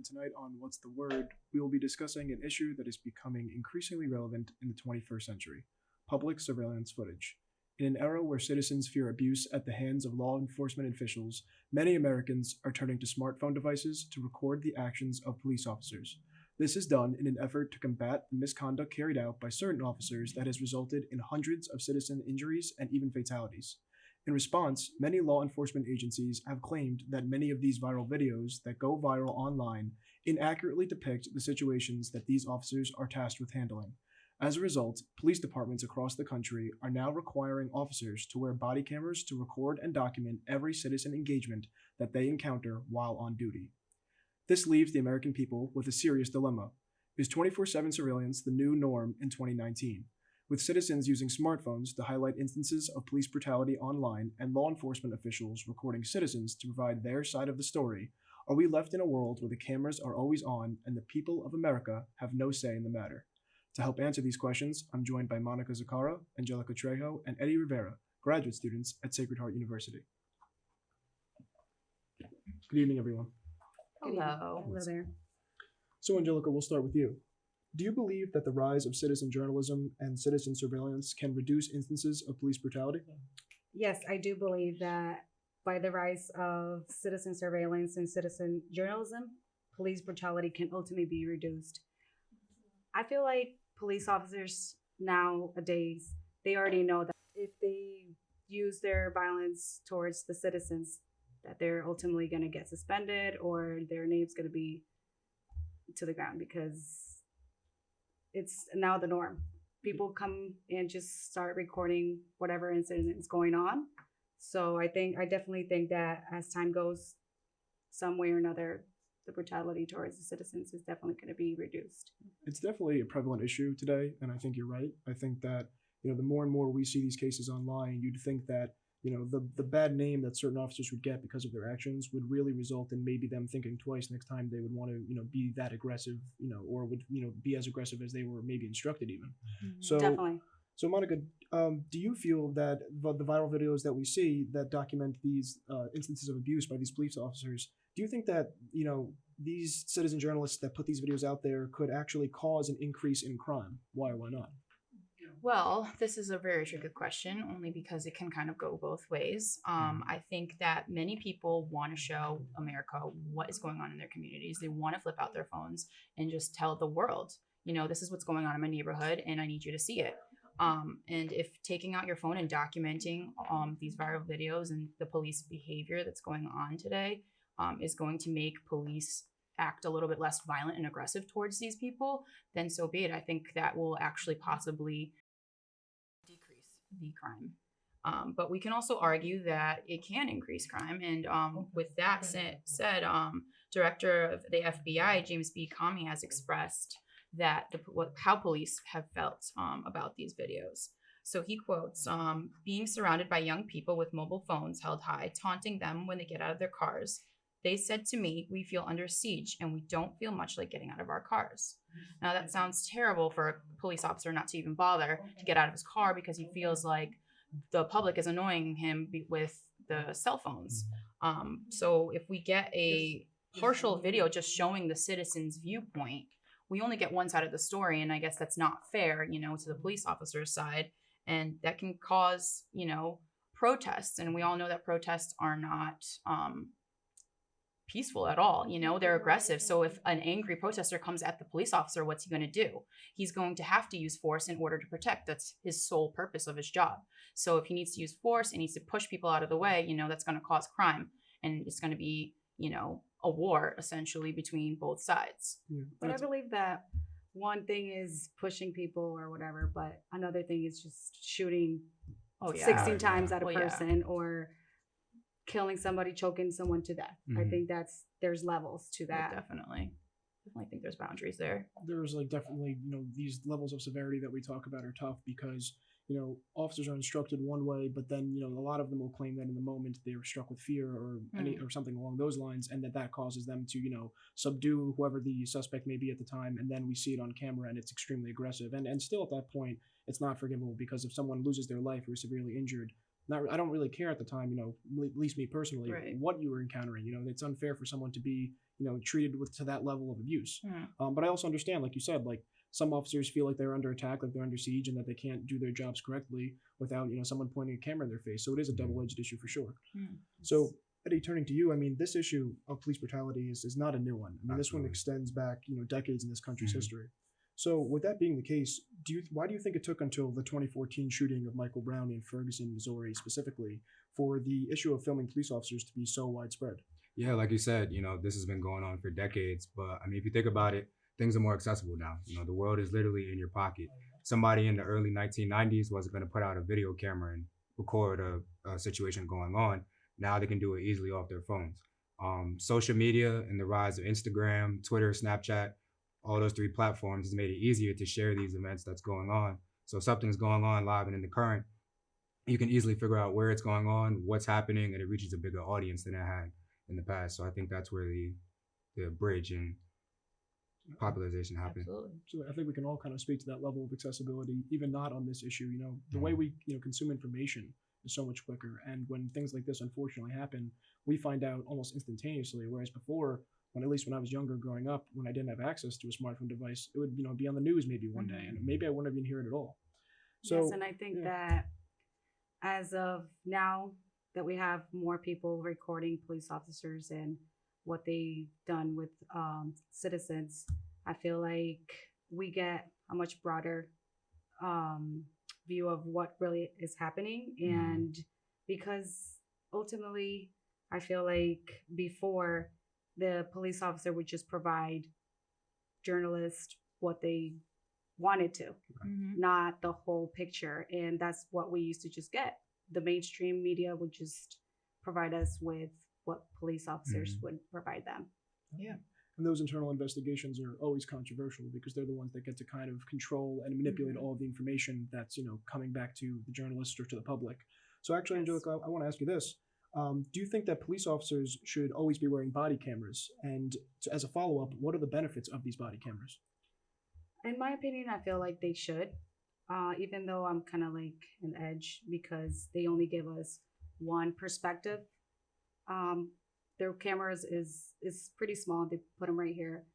and tonight on What's the Word, we will be discussing an issue that is becoming increasingly relevant in the 21st century: public surveillance footage. In an era where citizens fear abuse at the hands of law enforcement officials, many Americans are turning to smartphone devices to record the actions of police officers. This is done in an effort to combat the misconduct carried out by certain officers that has resulted in hundreds of citizen injuries and even fatalities. In response, many law enforcement agencies have claimed that many of these viral videos that go viral online inaccurately depict the situations that these officers are tasked with handling. As a result, police departments across the country are now requiring officers to wear body cameras to record and document every citizen engagement that they encounter while on duty. This leaves the American people with a serious dilemma. Is 24/7 surveillance the new norm in 2019? With citizens using smartphones to highlight instances of police brutality online and law enforcement officials recording citizens to provide their side of the story, are we left in a world where the cameras are always on and the people of America have no say in the matter? To help answer these questions, I'm joined by Monica Zakara, Angelica Trejo, and Eddie Rivera, graduate students at Sacred Heart University. Good evening, everyone. Hello. Hello there. So, Angelica, we'll start with you. Do you believe that the rise of citizen journalism and citizen surveillance can reduce instances of police brutality? Yes, I do believe that by the rise of citizen surveillance and citizen journalism, police brutality can ultimately be reduced. I feel like police officers nowadays, they already know that if they use their violence towards the citizens, that they're ultimately going to get suspended or their name's going to be to the ground, because it's now the norm. People come and just start recording whatever incident is going on. So I definitely think that as time goes, some way or another, the brutality towards the citizens is definitely going to be reduced. It's definitely a prevalent issue today, and I think you're right. I think that, the more and more we see these cases online, you'd think that, the bad name that certain officers would get because of their actions would really result in maybe them thinking twice next time they would want to, be that aggressive, or would, be as aggressive as they were maybe instructed even. So, Definitely. So Monica, do you feel that the viral videos that we see that document these instances of abuse by these police officers, do you think that, these citizen journalists that put these videos out there could actually cause an increase in crime? Why or why not? Well, this is a very tricky question, only because it can kind of go both ways. I think that many people want to show America what is going on in their communities. They want to flip out their phones and just tell the world, this is what's going on in my neighborhood and I need you to see it. And if taking out your phone and documenting these viral videos and the police behavior that's going on today is going to make police act a little bit less violent and aggressive towards these people, then so be it. I think that will actually possibly decrease the crime. But we can also argue that it can increase crime. And with that said, Director of the FBI, James B. Comey, has expressed that how police have felt about these videos. So he quotes, being surrounded by young people with mobile phones held high, taunting them when they get out of their cars. They said to me, we feel under siege and we don't feel much like getting out of our cars. Now that sounds terrible for a police officer not to even bother to get out of his car because he feels like the public is annoying him with the cell phones. So if we get a partial video just showing the citizen's viewpoint, we only get one side of the story. And I guess that's not fair, to the police officer's side. And that can cause, protests. And we all know that protests are not peaceful at all. They're aggressive. So if an angry protester comes at the police officer, what's he going to do? He's going to have to use force in order to protect. That's his sole purpose of his job. So if he needs to use force and needs to push people out of the way, that's going to cause crime. And it's going to be, a war essentially between both sides. Yeah, But I believe that one thing is pushing people or whatever, but another thing is just shooting 16 times at a person or killing somebody, choking someone to death. I think there's levels to that. Definitely think there's boundaries there. There's definitely, these levels of severity that we talk about are tough because, officers are instructed one way, but then, a lot of them will claim that in the moment they were struck with fear or something along those lines, and that causes them to, subdue whoever the suspect may be at the time. And then we see it on camera and it's extremely aggressive. And still at that point, it's not forgivable because if someone loses their life or is severely injured, I don't really care at the time, at least me personally, Right. what you were encountering. It's unfair for someone to be, treated to that level of abuse. Hmm. But I also understand, like you said, like some officers feel like they're under attack, like they're under siege, and that they can't do their jobs correctly without, someone pointing a camera in their face. So it is a double-edged issue for sure. Hmm. So Eddie, turning to you, I mean, this issue of police brutality is not a new one. I mean, this one Absolutely. extends back, decades in this country's Mhm. history. So, with that being the case, why do you think it took until the 2014 shooting of Michael Brown in Ferguson, Missouri, specifically, for the issue of filming police officers to be so widespread? Yeah, like you said, this has been going on for decades. But I mean, if you think about it, things are more accessible now. The world is literally in your pocket. Somebody in the early 1990s wasn't going to put out a video camera and record a situation going on. Now they can do it easily off their phones. Social media and the rise of Instagram, Twitter, Snapchat, all those three platforms has made it easier to share these events that's going on. So if something's going on live and in the current, you can easily figure out where it's going on, what's happening, and it reaches a bigger audience than it had in the past. So I think that's where the bridge and popularization happened. Absolutely. So I think we can all kind of speak to that level of accessibility, even not on this issue. The way we consume information is so much quicker, and when things like this unfortunately happen, we find out almost instantaneously. Whereas before, at least when I was younger, growing up, when I didn't have access to a smartphone device, it would be on the news maybe one day, and maybe I wouldn't even hear it at all. So Yes, and I think yeah. that as of now that we have more people recording police officers and what they've done with citizens, I feel like we get a much broader view of what really is happening. And because ultimately, I feel like before the police officer would just provide journalists what they wanted to, Mhm. not the whole picture. And that's what we used to just get. The mainstream media would just provide us with what police officers would provide them. Yeah. And those internal investigations are always controversial because they're the ones that get to kind of control and manipulate all of the information that's coming back to the journalists or to the public. So actually, Yes. Angelica, I want to ask you this: do you think that police officers should always be wearing body cameras? And as a follow-up, what are the benefits of these body cameras? In my opinion, I feel like they should, even though I'm kind of like an edge because they only give us one perspective. Their cameras is pretty small. They put them right here,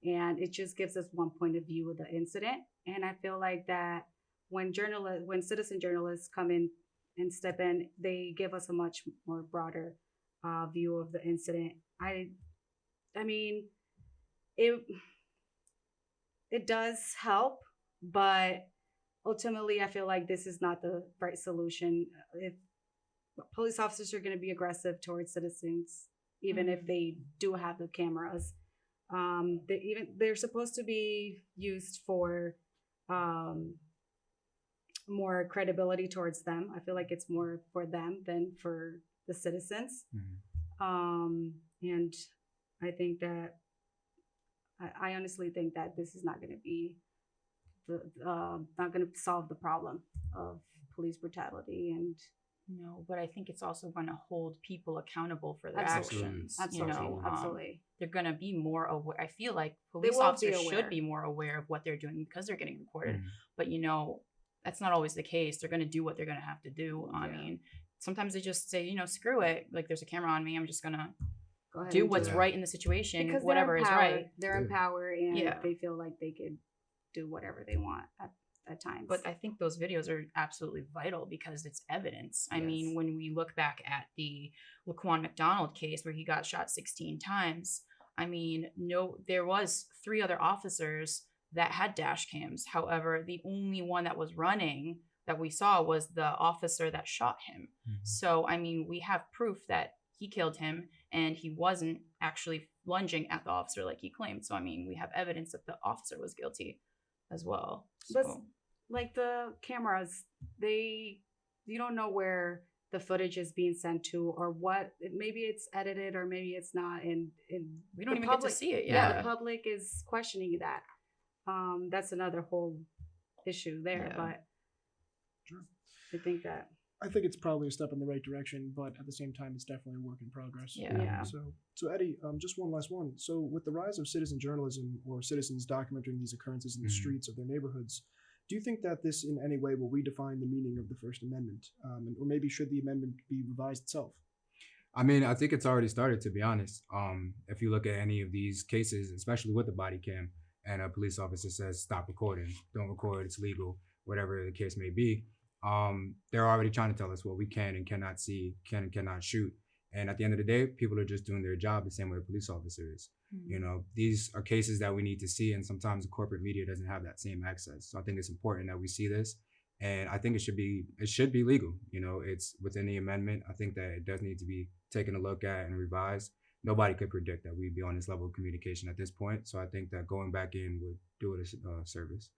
and it just gives us one point of view of the incident. And I feel like that when citizen journalists come in and step in, they give us a much more broader view of the incident. I mean, it does help, but ultimately, I feel like this is not the right solution. If police officers are going to be aggressive towards citizens, even if they do have the cameras, they're supposed to be used for more credibility towards them. I feel like it's more for them than for the citizens. And I think that I honestly think that this is not going to be not going to solve the problem of police brutality. And No, but I think it's also going to hold people accountable for their Absolutely. actions. absolutely, absolutely. They're going to be more aware. I feel like police will be officers aware. should be more aware of what they're doing because they're getting recorded. But that's not always the case. They're going to do what they're going to have to do. I Yeah. mean, sometimes they just say, screw it. Like, there's a camera on me. I'm just going to Go ahead do and what's it. right in the situation, because whatever is right. They're in power, and Yeah. they feel like they could do whatever they want at times. But I think those videos are absolutely vital because it's evidence. I mean, Yes. when we look back at the Laquan McDonald case where he got shot 16 times, I mean, there was 3 other officers that had dash cams. However, the only one that was running that we saw was the officer that shot him. So, I mean, we have proof that he killed him and he wasn't actually lunging at the officer like he claimed. So, I mean, we have evidence that the officer was guilty as well. But So. like the cameras, you don't know where the footage is being sent to or what. Maybe it's edited or maybe it's not. And We don't the even get to see it. Yeah, Yeah. the public is questioning that. That's another whole issue there. Yeah. But Sure. I think that I think it's probably a step in the right direction, but at the same time, it's definitely a work in progress. Yeah. So Eddie, just one last one. So with the rise of citizen journalism or citizens documenting these occurrences in the streets of their neighborhoods, Do you think that this in any way will redefine the meaning of the First Amendment? Or maybe should the amendment be revised itself? I mean, I think it's already started, to be honest. If you look at any of these cases, especially with the body cam, and a police officer says, stop recording, don't record, it's legal, whatever the case may be, they're already trying to tell us what we can and cannot see, can and cannot shoot. And at the end of the day, people are just doing their job the same way a police officer is. You know, these are cases that we need to see, and sometimes the corporate media doesn't have that same access. So I think it's important that we see this, and I think it should be legal. You know, it's within the amendment. I think that it does need to be taken a look at and revised. Nobody could predict that we'd be on this level of communication at this point. So I think that going back in would do it a service.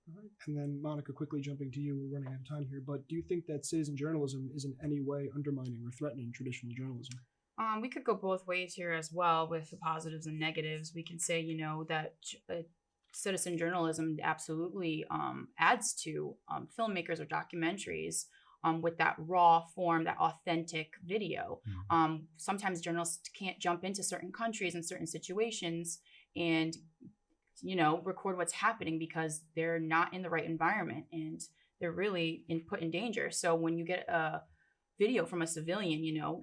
All right. And then, Monica, quickly jumping to you, we're running out of time here, but do you think that citizen journalism is in any way undermining or threatening traditional journalism? We could go both ways here as well with the positives and negatives. We can say, you know, that citizen journalism absolutely adds to filmmakers or documentaries with that raw form, that authentic video. Sometimes journalists can't jump into certain countries and certain situations and, you know, record what's happening because they're not in the right environment and they're really put in danger. So when you get a video from a civilian, you know,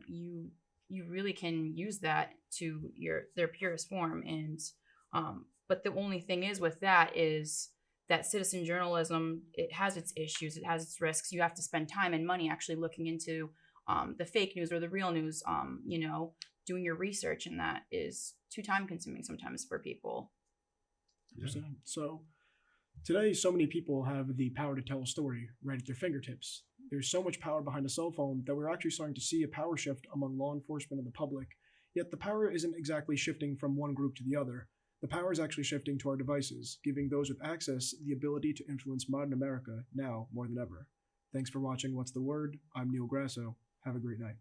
you really can use that to their purest form. And but the only thing is with that is that citizen journalism, it has its issues, it has its risks. You have to spend time and money actually looking into the fake news or the real news, you know, doing your research, and that is too time consuming sometimes for people. Yeah. So today, so many people have the power to tell a story right at their fingertips. There's so much power behind a cell phone that we're actually starting to see a power shift among law enforcement and the public. Yet the power isn't exactly shifting from one group to the other. The power is actually shifting to our devices, giving those with access the ability to influence modern America now more than ever. Thanks for watching What's the Word? I'm Neil Grasso. Have a great night.